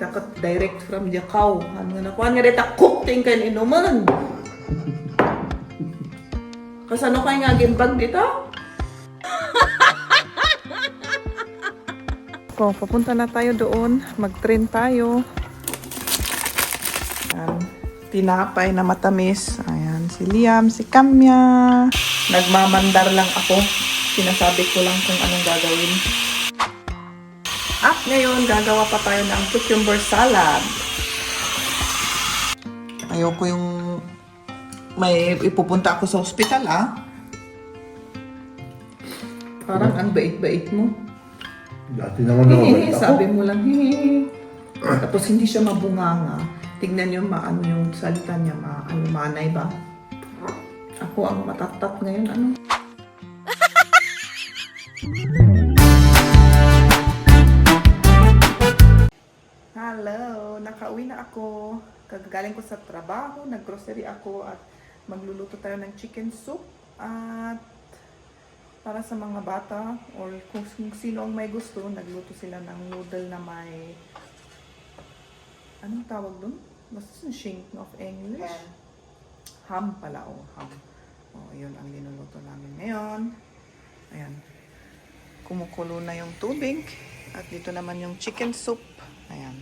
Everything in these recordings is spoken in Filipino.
takot direct from the cow. Ano na kuan nga dita cook ting kan inuman. Kasano kay nga gimbag dito? So, papunta na tayo doon. Mag-train tayo. Tinapay na matamis. Ayan, si Liam, si Kamya. Nagmamandar lang ako. Sinasabi ko lang kung anong gagawin. At ngayon, gagawa pa tayo ng cucumber salad. Ayoko yung may ipupunta ako sa ospital, Parang ang bait-bait mo. Dati naman ako. Sabi mo lang, hehe. Tapos hindi siya mabunganga. Tignan niyo maano yung salita niya, manay ba? Ako ang matatat ngayon, ano? Hello! Nakauwi na ako. Kagagaling ko sa trabaho, naggrocery ako at magluluto tayo ng chicken soup at para sa mga bata or kung sino ang may gusto, nagluto sila ng noodle na may anong tawag dun? Basta shink of English. Ham pala, ham. Yun ang linuluto namin ngayon. Ayan. Kumukulo na yung tubig. At dito naman yung chicken soup. Ayan.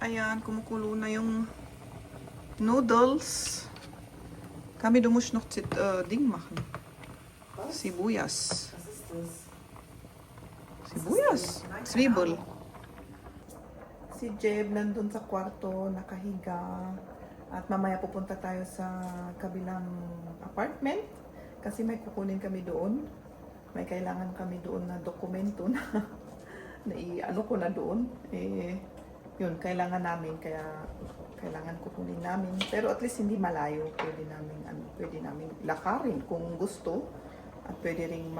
Ayan, kumukulo na yung noodles. Kami dumus noch zit Ding machen. Sibuyas. Sibuyas. Zwiebel. Si Jeb nandun sa kwarto, nakahiga. At mamaya pupunta tayo sa kabilang apartment. Kasi may kukunin kami doon. May kailangan kami doon na dokumento na ano ko na doon. Yun, kailangan namin. Kaya kailangan kukunin namin. Pero at least hindi malayo. Pwede namin lakarin kung gusto. At pwede rin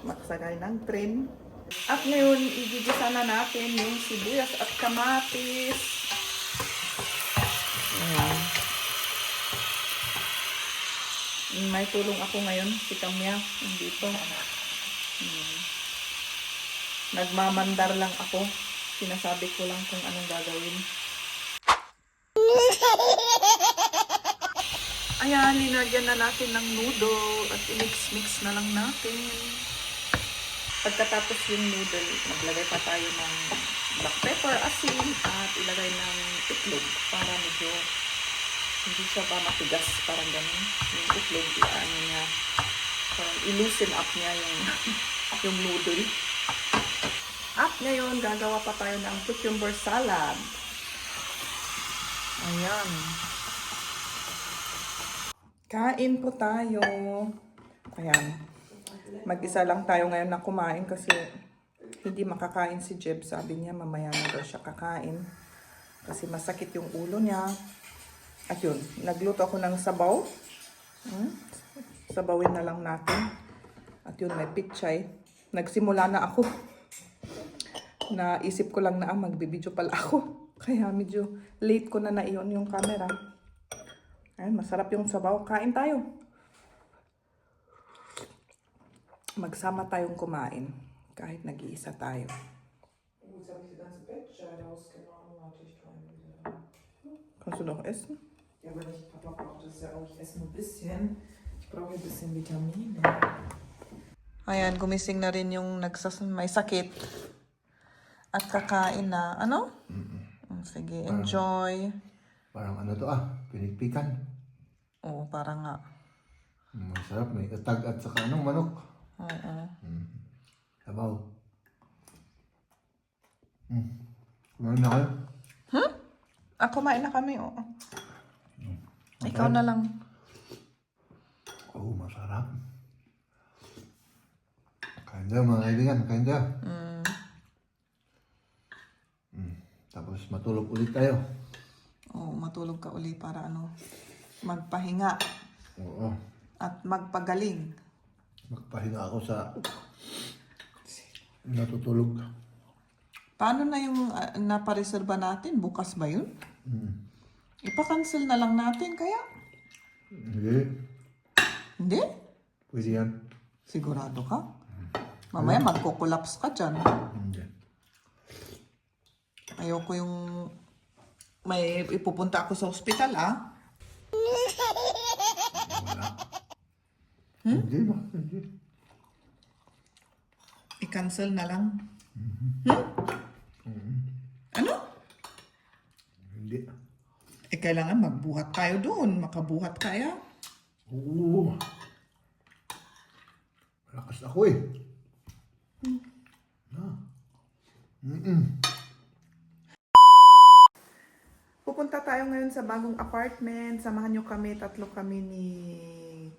magsagay ng train. At ngayon, igigisa na natin yung sibuyas at kamatis. Ayan. May tulong ako ngayon, si Kamya, dito. Nagmamandar lang ako. Sinasabi ko lang kung anong gagawin. Ayan, linagyan na natin ng noodle at i-mix-mix na lang natin. Pagkatapos yung noodle, maglagay pa tayo ng black pepper, asin, at ilagay ng itlog para medyo hindi siya ba matigas, parang ganun. Yung itlog, niya, parang i-loosen up niya yung, yung noodle. At ngayon, gagawa pa tayo ng cucumber salad. Ayan. Kain po tayo. Ayan. Mag-isa lang tayo ngayon na kumain kasi hindi makakain si Jeb. Sabi niya mamaya na daw siya kakain. Kasi masakit yung ulo niya. At yun, nagluto ako ng sabaw. Sabawin na lang natin. At yun, may pichay. Nagsimula na ako. Naisip ko lang na magbibideo pala ako. Kaya medyo late ko na iyon yung camera. Ayan, masarap yung sabaw. Kain tayo. Magsama tayong kumain. Kahit nag-iisa tayo. Kannst du noch essen? Ja, aber ich habe auch das ja auch, ich esse nur ein bisschen. Ich brauche ein bisschen Vitamine. Ayan, gumising na rin yung may sakit. At kakain na. Ano? Sige, enjoy. Parang ano to pinigpikan. Oo, parang nga. Masarap, may katag at saka manok. Oo. Sabaw. Kumain na kayo? Kumain na kami, oo. Ikaw na lang. Oo, masarap. Kain tayo mga kaibigan, kain tayo. Tapos matulog ulit tayo. Oo, matulog ka uli para magpahinga. Oo. At magpagaling. Magpahinga ako sa natutulog. Paano na yung napareserba natin? Bukas ba yun? Ipa-cancel na lang natin kaya? Hindi. Hindi? Pwede yan. Sigurado ka? Mamaya magkukulaps ka dyan. Hindi. Ayoko yung may ipupunta ako sa ospital, ah. Hindi ba? Hindi. I-cancel na lang. Ano? Hindi. Kailangan magbuhat tayo doon. Makabuhat kaya. Oo. Malakas ako eh. Pupunta tayo ngayon sa bagong apartment. Samahan nyo kami. 3 kami ni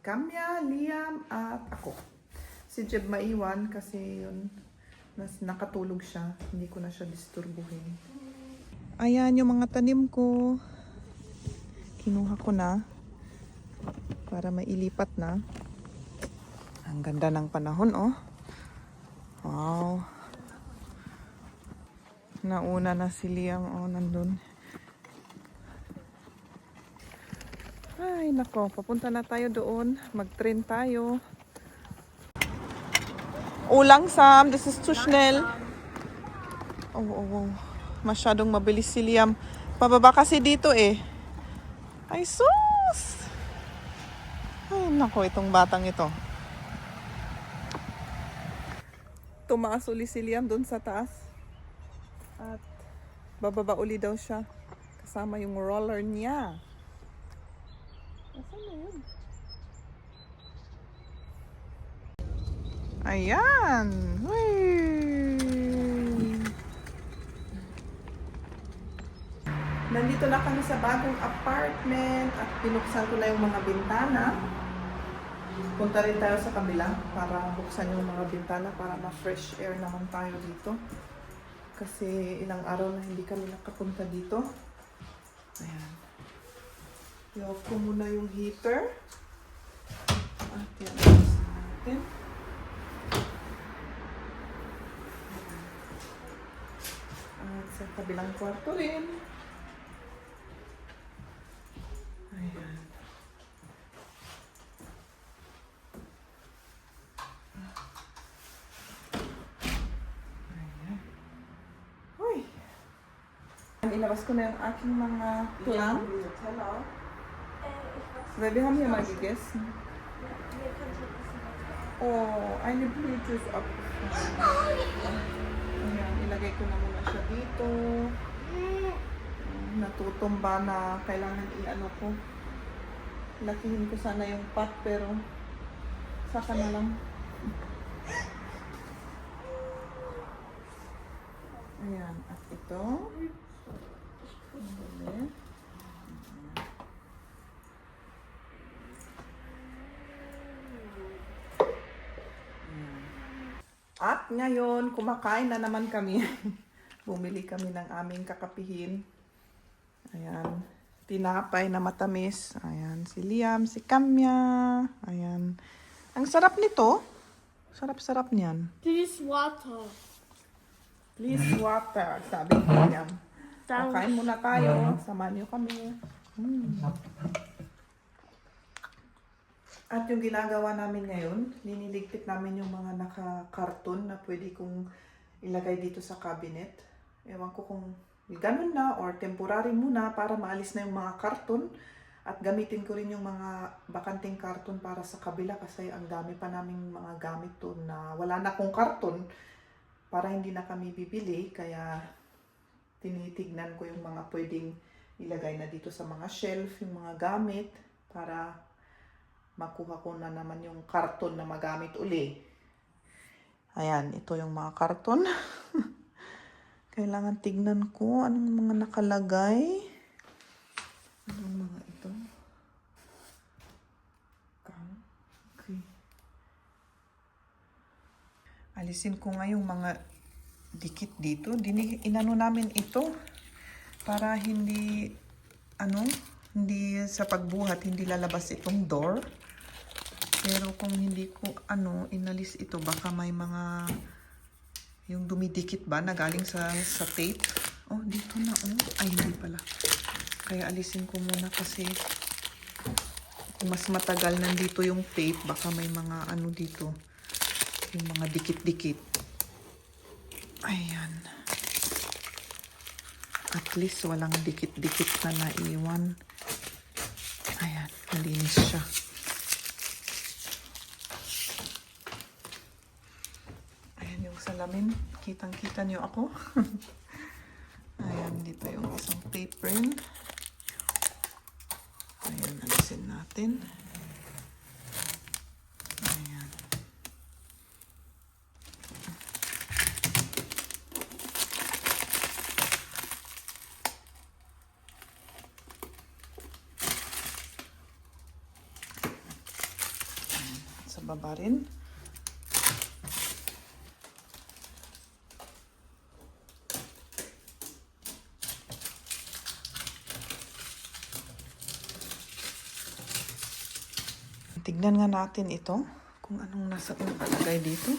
Kamya, Liam, at ako. Si Jeb maiwan kasi yun, nakatulog siya. Hindi ko na siya disturbuhin. Ayan yung mga tanim ko. Kinuha ko na para mailipat na. Ang ganda ng panahon, oh. Wow. Nauna na si Liam, oh, nandun. Ay, nako. Papunta na tayo doon. Mag-train tayo. Ulang, Sam. This is too schnell. Oh. Masyadong mabilis si Liam. Pababa kasi dito eh. Ay, sus! Ay, nako. Itong batang ito. Tumaas uli si Liam doon sa taas. At bababa uli daw siya. Kasama yung roller niya. Nasaan na yun? Ayan! Whee! Nandito na kami sa bagong apartment at pinuksan ko na yung mga bintana. Punta rin tayo sa kabila para buksan yung mga bintana para ma-fresh air naman tayo dito. Kasi ilang araw na hindi kami nakapunta dito. Ayan. I-off ko muna yung heater. At yan natin. At sa kabilang kwarto rin. Ayan. Ayan. Uy! Ilabas ko na yung aking mga tulang. Wir haben hier mal gegessen. Oh, eine Blüte ist abgefallen. Ayan, ilagay ko na muna siya dito. Natutumba na kailangan i-ano ko. Lakihin ko sana yung pot pero saka na lang. Ayan, at ito. Ayan. At ngayon, kumakain na naman kami. Bumili kami ng aming kakapihin. Ayan. Tinapay na matamis. Ayan. Si Liam, si Kamya. Ayan. Ang sarap nito. Sarap-sarap niyan. Please water. Please water, sabi ni Liam. Kakain muna tayo. Samahan niyo kami. At yung ginagawa namin ngayon, niniligpit namin yung mga naka-karton na pwede kong ilagay dito sa cabinet. Ewan ko kung ganun na or temporary muna para maalis na yung mga karton. At gamitin ko rin yung mga bakanting karton para sa kabila kasi ang dami pa naming mga gamit doon na wala na akong karton para hindi na kami bibili. Kaya tinitignan ko yung mga pwedeng ilagay na dito sa mga shelf, yung mga gamit para makuha ko na naman yung karton na magamit uli. Ayan, ito yung mga karton. Kailangan tignan ko anong mga nakalagay. Anong mga ito? Okay. Alisin ko nga yung mga dikit dito. Inano namin ito para hindi sa pagbuhat hindi lalabas itong door. Pero kung hindi ko inalis ito, baka may mga yung dumidikit ba na galing sa tape. Oh, dito na Ay, hindi pala. Kaya alisin ko muna kasi kung mas matagal nandito yung tape, baka may mga dito. Yung mga dikit-dikit. Ayan. At least walang dikit-dikit na naiwan. Ayan, malinis siya. Ayan yung salamin. Kitang-kita niyo ako. Ayan, dito yung isang apron. Ayan, alisin natin. Ayan. Sa baba rin. Tignan nga natin ito, kung anong nakalagay dito.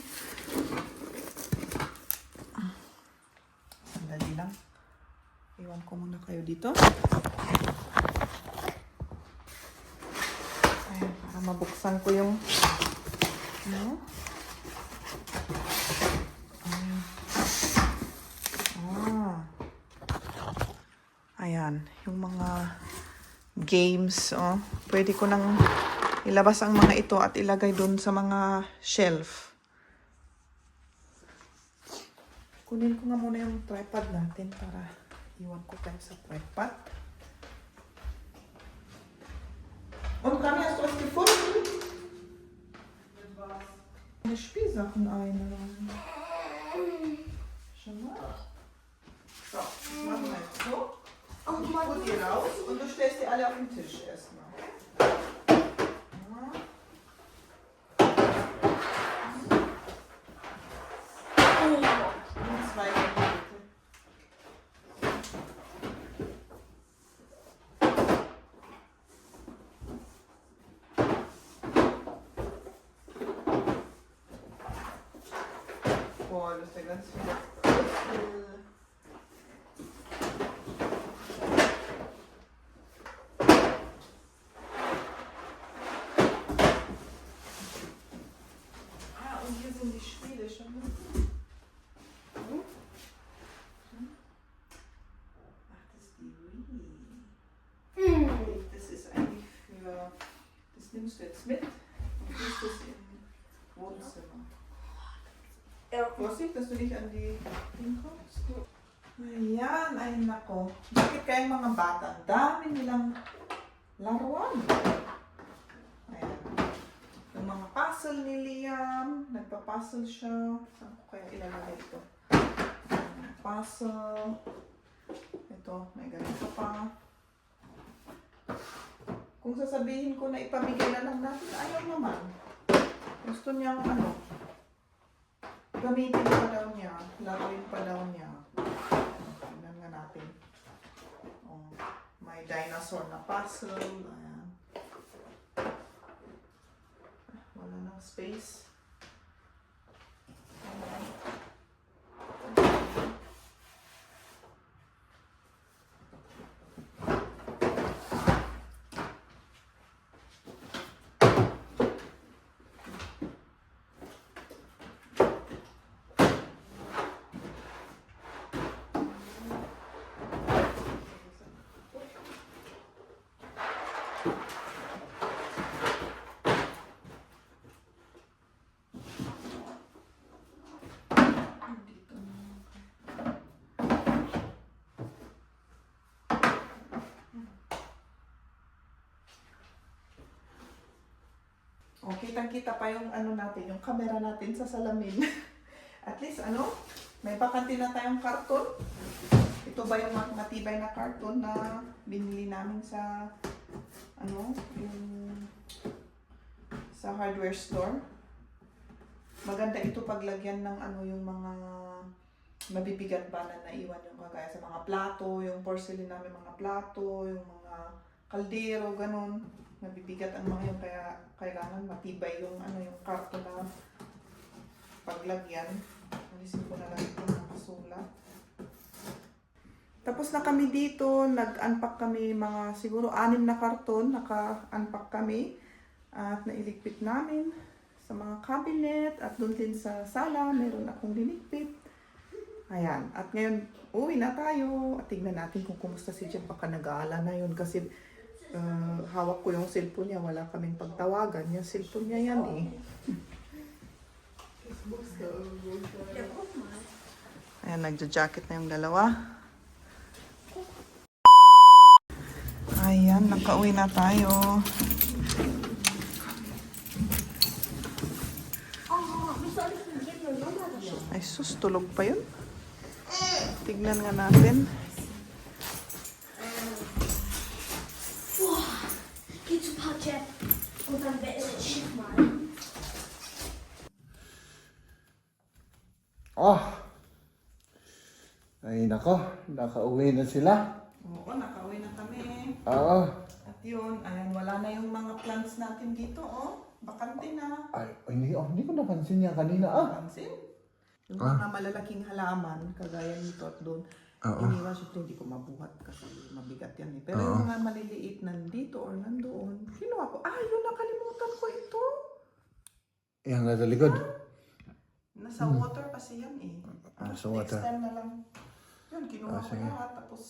Sandali lang. Iwan ko muna kayo dito. Ayan, para mabuksan ko yung ano? Ayan, yung mga games, oh. Pwede ko nang ilabas ang mga ito at ilagay doon sa mga shelf. Kunin ko nga muna yung tripod natin para iwan ko tayo sa tripod. Und kann hast du was gefunden? Eine Spielsachen eine. Schau mal. So, das machen wir jetzt so. Ich hol die raus und du stellst die alle auf den Tisch erstmal. Boah, das ist ja ganz viel. Ah, und hier sind die Spiele schon. Ach, das ist die Wii. Das ist eigentlich für. Das nimmst du jetzt mit und tust es im Wohnzimmer. Vorsicht, dass du nicht an die Dinge kommst. Ayan, ay nako. Bakit kayong mga bata? Ang dami nilang laruan. Ayan. Yung mga puzzle ni Liam. Nagpa-puzzle siya. Saan ko kaya ilalagay ito? Puzzle. Ito, may ganito pa. Kung sasabihin ko na ipamigay na lang natin, ayaw naman. Gusto niyang ano, gamitin pa daw niya, laruin pa daw niya. Tingnan nga natin. Oh, may dinosaur na puzzle. Ayan. Wala nang space. O, kitang-kita pa yung ano natin, yung camera natin sa salamin. At least, ano, may bakante na tayong karton. Ito ba yung matibay na karton na binili namin sa, ano, yung sa hardware store. Maganda ito paglagyan ng ano, yung mga mabibigat ba na naiwan yung kagaya sa mga plato, yung porcelain namin mga plato, yung mga kaldero, ganun. Mabibigat ang mga yun, kaya kailangan matibay yung ano, yung karton na paglagyan. Alisin ko na lang ito nakasulat. Tapos na kami dito, nag-unpack kami mga siguro 6 na karton, naka-unpack kami at nailigpit namin sa mga cabinet at doon din sa sala, meron akong liligpit. Ayan. At ngayon, uwi na tayo. At tignan natin kung kumusta si Jem. Baka nag-aala na yun kasi hawak ko yung cellphone niya. Wala kaming pagtawagan. Yung cellphone niya yan eh. Ayan, nagja-jacket na yung dalawa. Ayan, nakauwi na tayo. Ay sus, tulog pa yun. Tignan nga natin. Geh zu Patje und dann werde ich schick malen. Oh. Ay, nako. Nakauwi na sila. Oo, nakauwi na kami. Oo. At yun, ayan, wala na yung mga plants natin dito, oh. Bakante na. Ay, hindi ko napansin niya kanina. Pansin? Yung mga malalaking halaman, kagaya nito at doon, iniwan siya, hindi ko mabuhat kasi mabigat yan eh. Pero yung mga maliliit nandito or nandoon, kinuha ko. Ah, yun, nakalimutan ko ito. Yan nga sa likod. Nasa water kasi yan eh. Sa water. Next time na lang. Yun, kinuha ko sige. lahat. Tapos,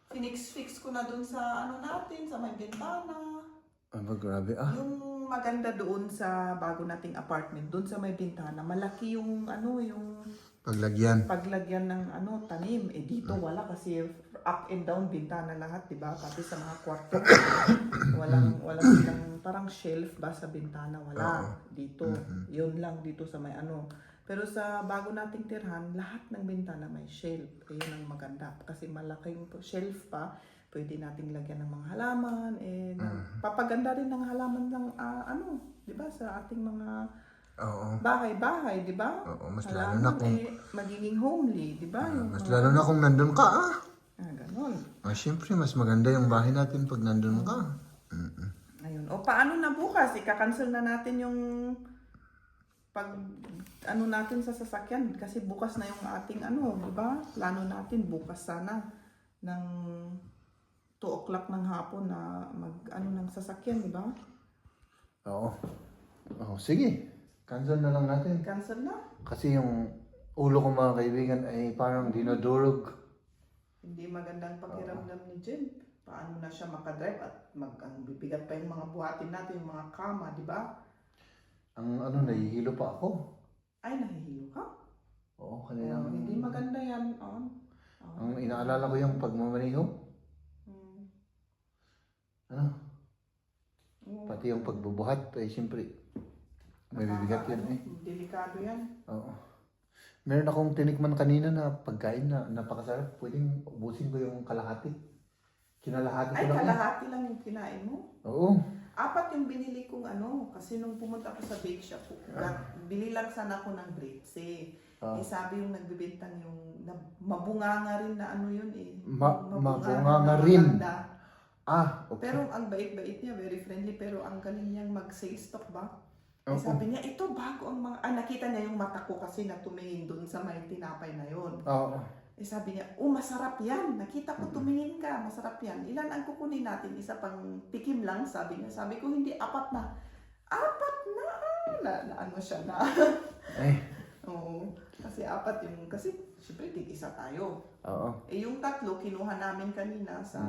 finix-fix ko na doon sa ano natin, sa may bintana. Grabe Yung maganda doon sa bago nating apartment, doon sa may bintana, malaki yung ano, yung paglagyan ng ano, tanim. Eh dito wala kasi up and down bintana lahat, 'di ba? Pati sa mga kwarto. walang silang parang shelf ba sa bintana, wala. Dito, 'yun lang dito sa may ano. Pero sa bago nating tirhan, lahat ng bintana may shelf. Ayun ang maganda kasi malaking shelf pa. Pwede nating lagyan ng mga halaman and papaganda rin ng halaman ng ano, 'di ba, sa ating mga bahay-bahay, 'di ba? Oo, mas Halaman, lalo na kung magiging homely, 'di ba? mas lalo na kung nandun ka Ganon. Siyempre, mas maganda yung bahay natin pag nandun ka. Ayun. O paano na bukas? Ika-cancel na natin yung pag ano natin sa sasakyan kasi bukas na yung ating ano, 'di ba? Plano natin bukas sana ng 2 o'clock ng hapon na mag ano ng sasakyan, di ba? Oo. Sige. Cancel na lang natin. Cancel na. Kasi yung ulo ko mga kaibigan ay parang dinudurog. Hindi magandang pakiramdam ni Jen. Paano na siya makadrive at ang bibigat pa yung mga buhatin natin, yung mga kama, di ba? Nahihilo pa ako. Ay, nahihilo ka? Oo, kanina. Hindi maganda yan. Ang inaalala ko yung pagmamaniho. Pati yung pagbubuhat, siyempre, may bibigat yan eh. Delikado yan. Oo. Meron akong tinikman kanina na pagkain na napakasarap. Pwedeng ubusin ko yung kalahati. Kinalahati ko Ay, lang. kalahati lang yung kinain mo? Oo. 4 yung binili kong ano, kasi nung pumunta ako sa bake shop, bili lang sana ako ng grapes eh. Sabi yung nagbibintang yung mabunganga rin na ano yun eh. Mabunganga rin. Maganda. Okay. Pero ang bait-bait niya, very friendly, pero ang galing niyang mag-sales stock ba? Sabi niya, ito bago ang mga, nakita niya yung mata ko kasi na tumingin doon sa may tinapay na yun. Oo. Sabi niya, masarap yan. Nakita ko tumingin ka, masarap yan. Ilan ang kukunin natin? Isa pang tikim lang, sabi niya. Sabi ko, hindi, 4 na. 4 na! Na ano siya na. Oo. Kasi 4 yung, kasi syempre tig-isa tayo. Oo. Yung 3, kinuha namin kanina sa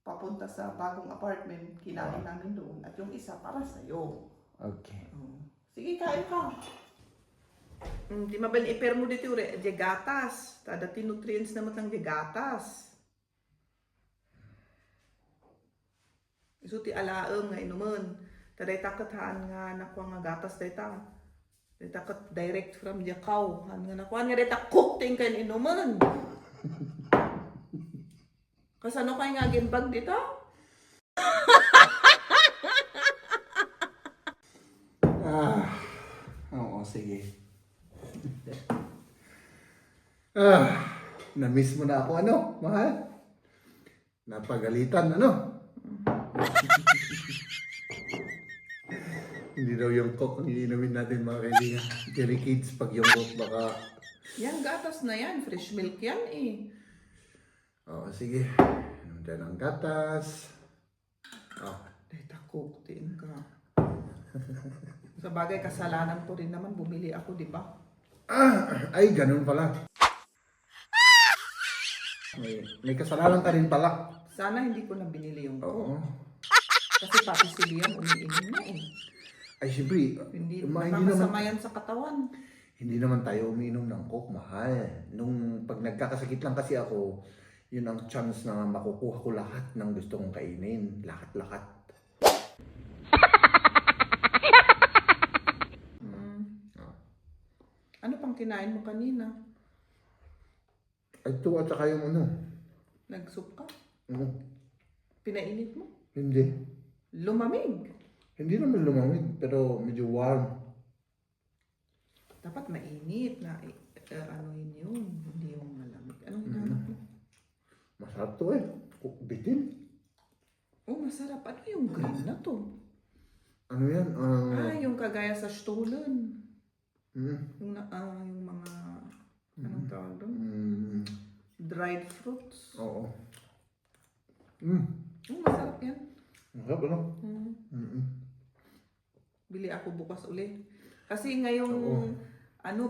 papunta sa bagong apartment, kinain namin doon. At yung isa para sa'yo. Okay. Sige, kain ka. Di mabal iper mo dito di gatas. Dati nutrients naman ng di gatas. Isu ti alaem nga inuman. Taday takathan nga nakuha nga gatas dayta. Dayta direct from the cow. Han nga nakuha nga dayta cook ting kan inuman. Kasano kay nga gimbag dito? Oo, sige. Na-miss mo na ako, mahal? Napagalitan, Hindi daw yung coke ang iinumin natin, mga kaibigan. Jelly kids, pag yung coke baka... Yan, gatas na yan. Fresh milk yan eh. Oo, sige. Inom dyan ang gatas. Dahita cook, tiin ka. Sa bagay, kasalanan ko rin naman, bumili ako, di ba? Ay, ganun pala. May kasalanan ka rin pala. Sana hindi ko na binili yung Oo. Coke. Kasi pati si Liam umiinom na eh. Ay, siyempre, Hindi hindi naman, nakakasama yan sa katawan. hindi naman tayo umiinom ng Coke, mahal. Nung pag nagkakasakit lang kasi ako, yun ang chance na makukuha ko lahat ng gusto kong kainin. Lahat-lahat. Ano pang kinain mo kanina? Ito at saka yung ano. Nagsup ka? ano, Pinainit mo? Hindi. Lumamig. Hindi naman lumamig, pero medyo warm. Dapat mainit na ano yun. Hindi yung malamig. Anong hinahanap mo? Masarap to eh. Bitin. Oh, masarap. Ano yung green na to? Ano yan? Yung kagaya sa Stollen. mm, Yung mga, anong tawag doon? mm, Dried fruits. oo. Masarap yan. Masarap ano? Bili ako bukas uli. Kasi ngayong,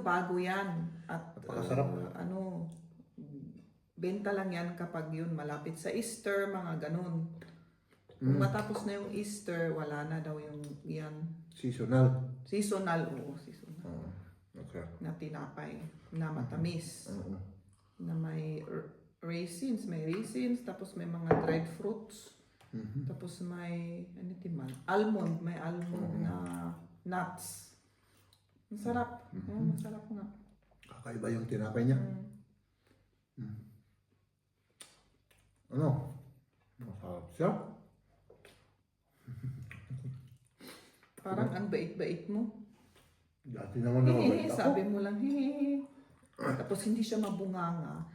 bago yan. At, Napakasarap. benta lang yan kapag yun malapit sa Easter, mga ganun. Kung matapos na yung Easter, wala na daw yung yan. Seasonal. Seasonal, oo, seasonal. Okay. Na tinapay, na matamis. Oo. Na may raisins, tapos may mga dried fruits. Tapos may, almond, may almond na nuts. Masarap. Masarap nga. Kakaiba yung tinapay niya. Ano? Masarap siya. Parang ang bait-bait mo. Dati naman nakabait ako. Sabi mo lang, hehehe. Tapos hindi siya mabunganga.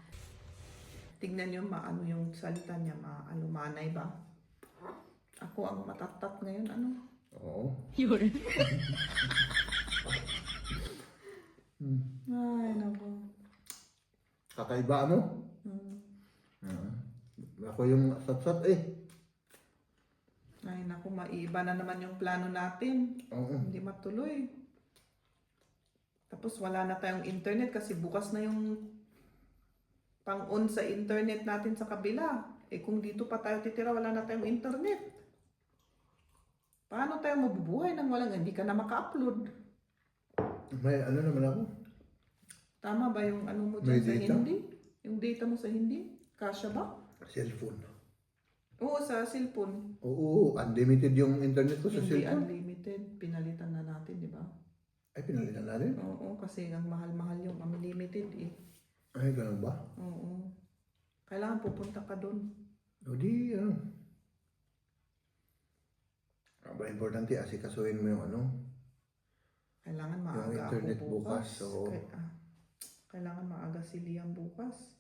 Tignan niyo maano yung salita niya, maalumanay ba? Ako ang matatat ngayon, ano? Oo. Ay, nako. Kakaiba ano? Ako yung sat-sat eh. Ay, naku, maiba na naman yung plano natin. Oo. Hindi matuloy. Tapos wala na tayong internet kasi bukas na yung pang-on sa internet natin sa kabila. Eh kung dito pa tayo titira, wala na tayong internet. Paano tayo mabubuhay nang hindi ka na maka-upload? May ano naman ako? Tama ba yung ano mo May dyan sa data? hindi? Yung data mo sa hindi? Kasya ba? Cellphone. Oo, sa cellphone. Oo, unlimited yung internet ko sa Hindi cellphone. unlimited. Pinalitan na natin, di ba? Ay, pinalitan natin? Oo, kasi ang mahal-mahal yung unlimited eh. Ay, ganun ba? Oo. Kailangan pupunta ka doon. O di, ano? Aba, importante, asikasuhin mo yung ano. Kailangan Yung maaga internet ako bukas. bukas, oo. Kailangan maaga si Liam bukas.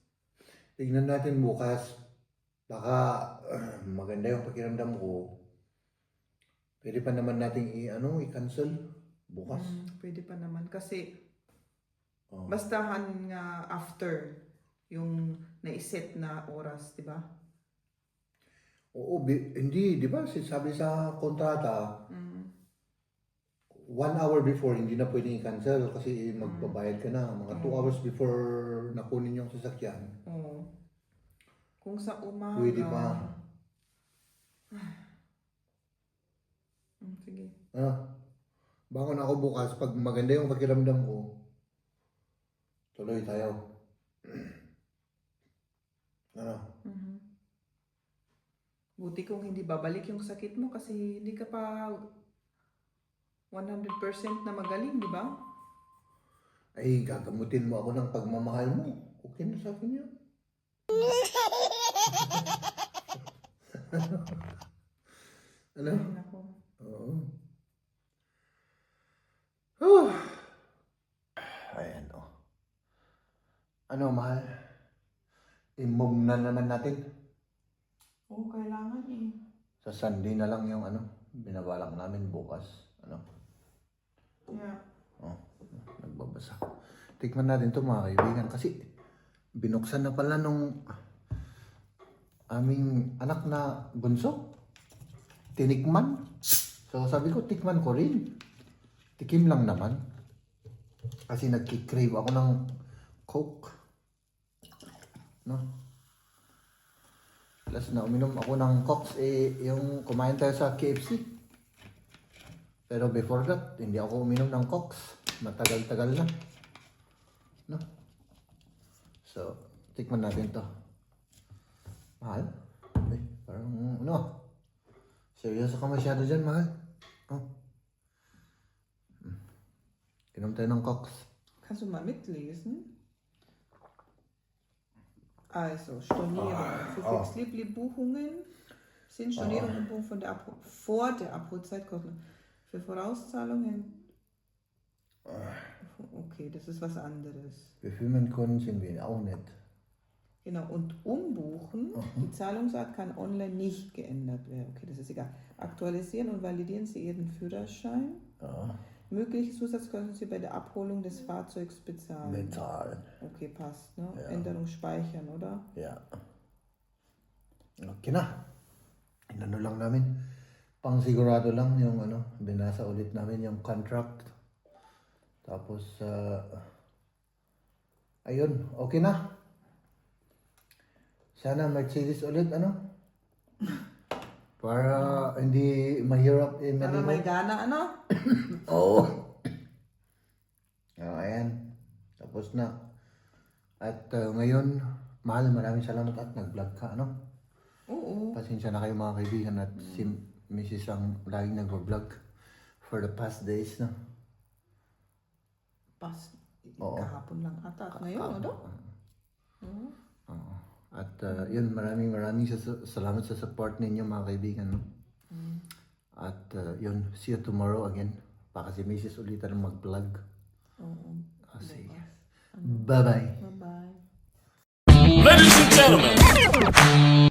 Tignan natin bukas. Baka maganda yung pakiramdam ko. Pwede pa naman nating i-cancel bukas. Pwede pa naman. Kasi Oh. bastahan nga after yung naiset na oras, di ba? Oo, hindi, di ba? Sabi sa kontrata, 1 hour before, hindi na pwedeng i-cancel kasi magbabayad ka na. Mga 2 hours before nakunin yung sasakyan. Oo. Kung sa umaga... Pwede pa. Sige. Bangon ako bukas, pag maganda yung pakiramdam ko, tuloy tayo. Buti kung hindi babalik yung sakit mo kasi hindi ka pa 100% na magaling, di ba? Ay, gagamutin mo ako ng pagmamahal mo. Okay na sa akin yun. Ano? Ay, nako. Oo. Ayan, oh. Ano, mahal? I-move na naman natin. Oo, kailangan eh. Sa Sunday na lang yung binabalak namin bukas. Yeah. Oh, nagbabasa. Tikman natin to mga kaibigan kasi binuksan na pala nung aming anak na bunso. Tinikman. So sabi ko, tikman ko rin. Tikim lang naman. Kasi nagki-crave ako ng Coke. No? Last na uminom ako ng Coke yung kumain tayo sa KFC. Pero before that, hindi ako uminom ng Coke. Matagal-tagal na. No? So, tikman natin to. Mahal? Ay, parang ano? Seryoso ka masyado dyan, mahal? Oh. Inom tayo ng Coke. Kannst du mal mitlesen? Also, Stornierung. Für Flexibel-Buchungen sind Stornierungen und Buchungen von der vor der Abholzeit kostenlos. Für Vorauszahlungen. Okay, das ist was anderes. Befilmen können sind wir auch nicht. Genau, und umbuchen, die Zahlungsart kann online nicht geändert werden. Okay, das ist egal. Aktualisieren und validieren Sie Ihren Führerschein. Ja, Mögliche Zusatzkosten Sie bei der Abholung des Fahrzeugs bezahlen. bezahlen. Okay, passt. Ne? Ja. Änderung speichern, oder? Yeah. Okay na. Inano lang namin. Pang sigurado lang yung ano, binasa ulit namin yung contract. Tapos, ayun, okay na. Sana Mercedes ulit, ano? Para hindi mahirap Para may gana, ano? Oo. Ayan. Tapos na. At ngayon, mahal, maraming salamat at nag-vlog ka, ano? Oo. Pasensya na kayo mga kaibigan at si Mrs. ang laging nag-vlog for the past days, no? Pas. Oo. Kahapon lang ata. At ngayon, ano? Oo. Oo. At yun, maraming salamat sa support ninyo mga kaibigan, no? At yun, see you tomorrow again. Baka si Mrs. ulitan mag-vlog. Oo. Sige. Bye-bye. Bye-bye. Ladies and gentlemen,